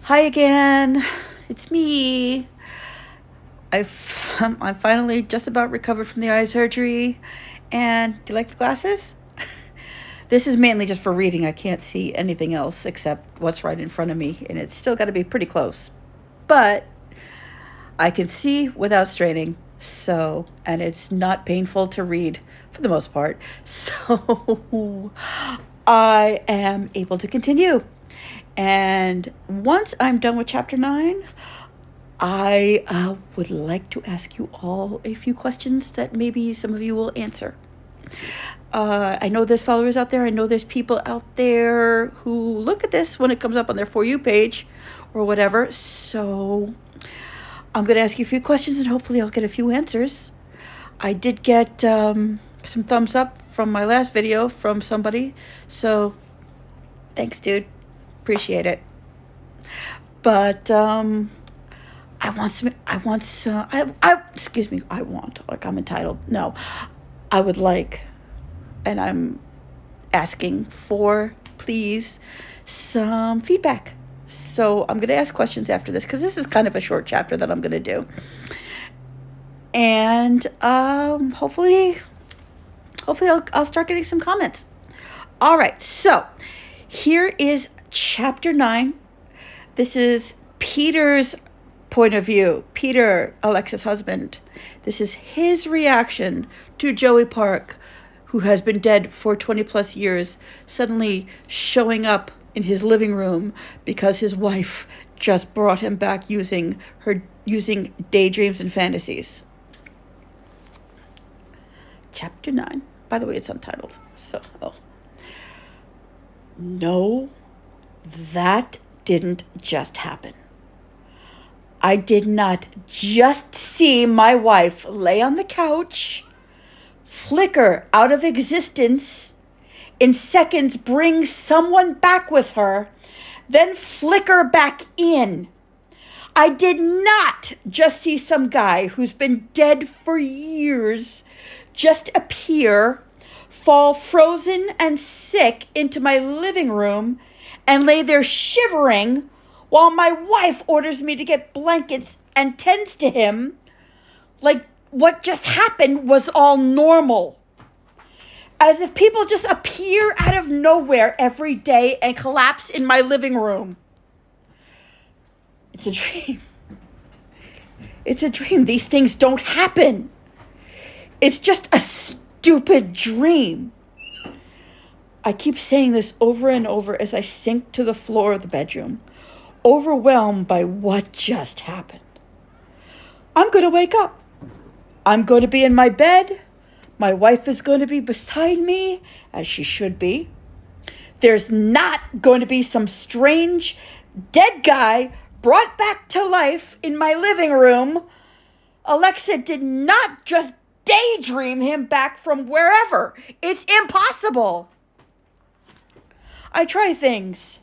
Hi again. It's me. I'm finally just about recovered from the eye surgery. And do you like the glasses? This is mainly just for reading. I can't see anything else except what's right in front of me, and it's still got to be pretty close. But I can see without straining. So, and it's not painful to read for the most part. So, I am able to continue. And once I'm done with chapter 9, I would like to ask you all a few questions that maybe some of you will answer. I know there's followers out there. I know there's people out there who look at this when it comes up on their For You page or whatever. So I'm going to ask you a few questions and hopefully I'll get a few answers. I did get some thumbs up from my last video from somebody. So thanks, dude. Appreciate it. But like I'm entitled. No, I would like, and I'm asking for, please, some feedback. So I'm going to ask questions after this because this is kind of a short chapter that I'm going to do. And hopefully I'll start getting some comments. All right, so here is chapter 9. This is Peter's point of view. Peter, Alexa's husband. This is his reaction to Joey Park, who has been dead for 20 plus years, suddenly showing up in his living room because his wife just brought him back using daydreams and fantasies. Chapter 9. By the way, it's untitled. No, that didn't just happen. I did not just see my wife lay on the couch, flicker out of existence, in seconds bring someone back with her, then flicker back in. I did not just see some guy who's been dead for years just appear, fall frozen and sick into my living room, and lay there shivering while my wife orders me to get blankets and tends to him like what just happened was all normal. As if people just appear out of nowhere every day and collapse in my living room. It's a dream. It's a dream. These things don't happen. It's just a stupid dream. I keep saying this over and over as I sink to the floor of the bedroom, overwhelmed by what just happened. I'm going to wake up. I'm going to be in my bed. My wife is going to be beside me, as she should be. There's not going to be some strange dead guy brought back to life in my living room. Alexa did not just daydream him back from wherever. It's impossible. I try things.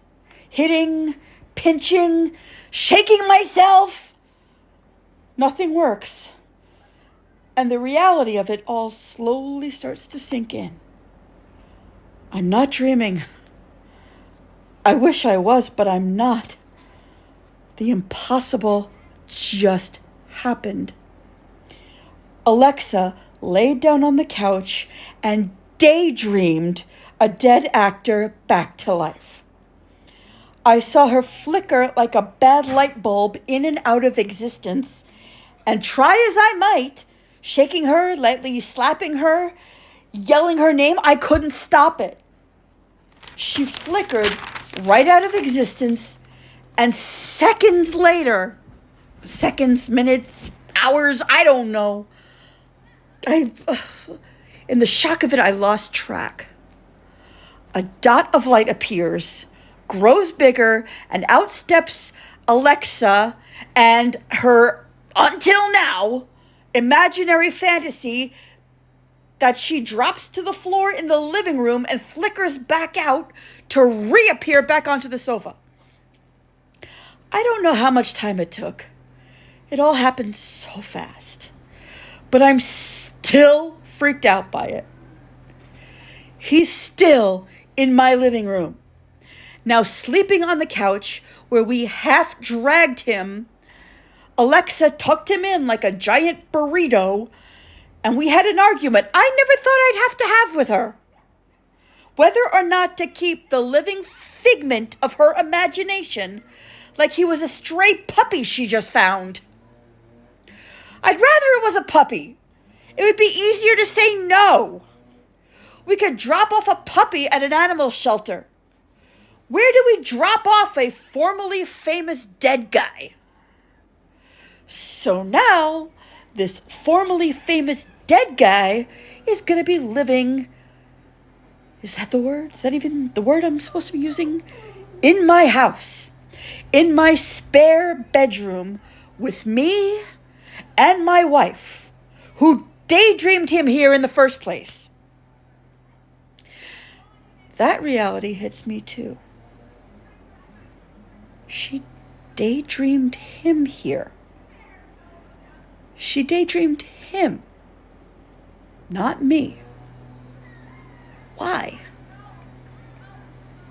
Hitting, pinching, shaking myself. Nothing works. And the reality of it all slowly starts to sink in. I'm not dreaming. I wish I was, but I'm not. The impossible just happened. Alexa laid down on the couch and daydreamed a dead actor back to life. I saw her flicker like a bad light bulb in and out of existence, and try as I might, shaking her, lightly slapping her, yelling her name, I couldn't stop it. She flickered right out of existence, and seconds later, minutes, hours, I don't know, in the shock of it, I lost track. A dot of light appears, grows bigger, and out steps Alexa and her, until now, imaginary fantasy that she drops to the floor in the living room and flickers back out to reappear back onto the sofa. I don't know how much time it took. It all happened so fast. But I'm still freaked out by it. He's still in my living room. Now sleeping on the couch where we half dragged him, Alexa tucked him in like a giant burrito, and we had an argument I never thought I'd have to have with her. Whether or not to keep the living figment of her imagination like he was a stray puppy she just found. I'd rather it was a puppy. It would be easier to say no. We could drop off a puppy at an animal shelter. Where do we drop off a formerly famous dead guy? So now, this formerly famous dead guy is going to be living, is that the word? Is that even the word I'm supposed to be using? In my house, in my spare bedroom, with me and my wife, who daydreamed him here in the first place. That reality hits me too. She daydreamed him here. She daydreamed him, not me. Why?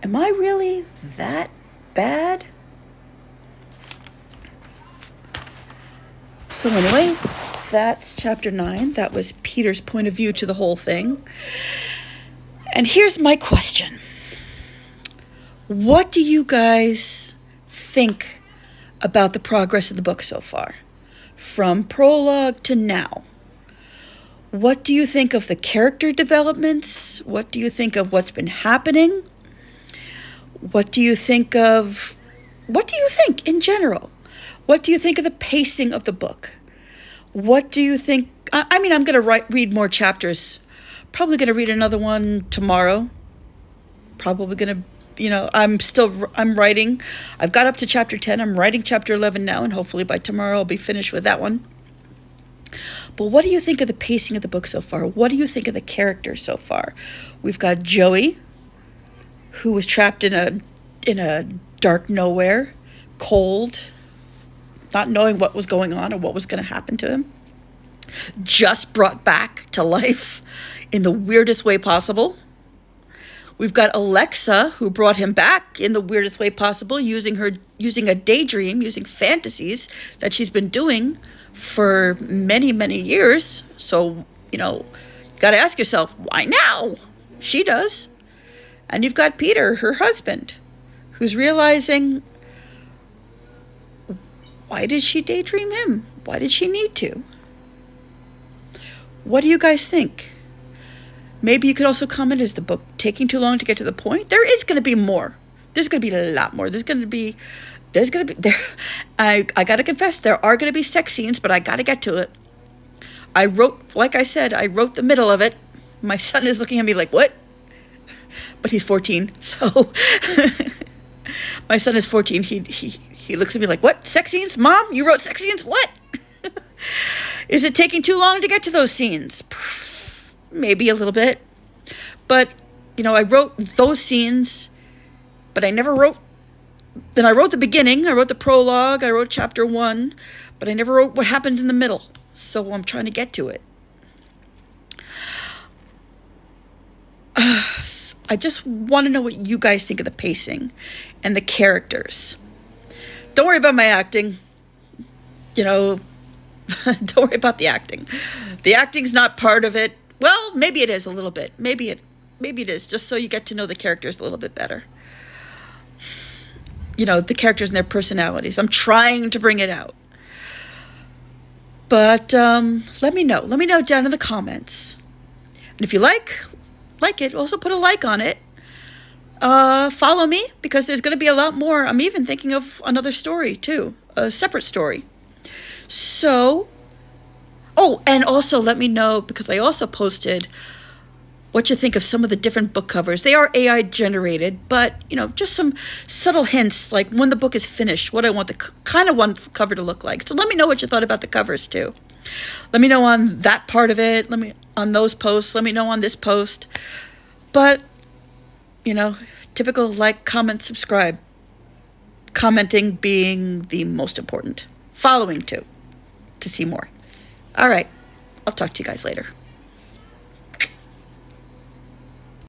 Am I really that bad? So anyway, that's chapter 9. That was Peter's point of view to the whole thing. And here's my question. What do you guys think about the progress of the book so far? From prologue to now. What do you think of the character developments? What do you think of what's been happening? What do you think in general? What do you think of the pacing of the book? What do you think? I'm going to read more chapters. Probably going to read another one tomorrow. Probably going to, I'm writing. I've got up to chapter 10. I'm writing chapter 11 now, and hopefully by tomorrow I'll be finished with that one. But what do you think of the pacing of the book so far? What do you think of the characters so far? We've got Joey, who was trapped in a dark nowhere, cold, not knowing what was going on or what was going to happen to him. Just brought back to life in the weirdest way possible. We've got Alexa, who brought him back in the weirdest way possible, using a daydream, using fantasies that she's been doing for many, many years. So, you got to ask yourself, why now? She does. And you've got Peter, her husband, who's realizing, why did she daydream him? Why did she need to? What do you guys think? Maybe you could also comment, is the book taking too long to get to the point? There is going to be more. There's going to be a lot more. I got to confess, there are going to be sex scenes, but I got to get to it. I wrote the middle of it. My son is looking at me like, what? But he's 14, so my son is 14. He looks at me like, what? Sex scenes? Mom, you wrote sex scenes? What? Is it taking too long to get to those scenes? Maybe a little bit. But, I wrote those scenes, but I never wrote. Then I wrote the beginning. I wrote the prologue. I wrote chapter 1, but I never wrote what happened in the middle. So I'm trying to get to it. I just want to know what you guys think of the pacing and the characters. Don't worry about my acting. Don't worry about the acting. The acting's not part of it. Well, maybe it is a little bit. Maybe it is, just so you get to know the characters a little bit better. The characters and their personalities. I'm trying to bring it out. But let me know. Let me know down in the comments. And if you like it, also put a like on it. Follow me, because there's going to be a lot more. I'm even thinking of another story too, a separate story. So, and also let me know, because I also posted what you think of some of the different book covers. They are AI generated, but just some subtle hints, like when the book is finished, what I want the cover to look like. So let me know what you thought about the covers too. Let me know on that part of it. On those posts. Let me know on this post. But typical like, comment, subscribe. Commenting being the most important. Following too, to see more. All right. I'll talk to you guys later.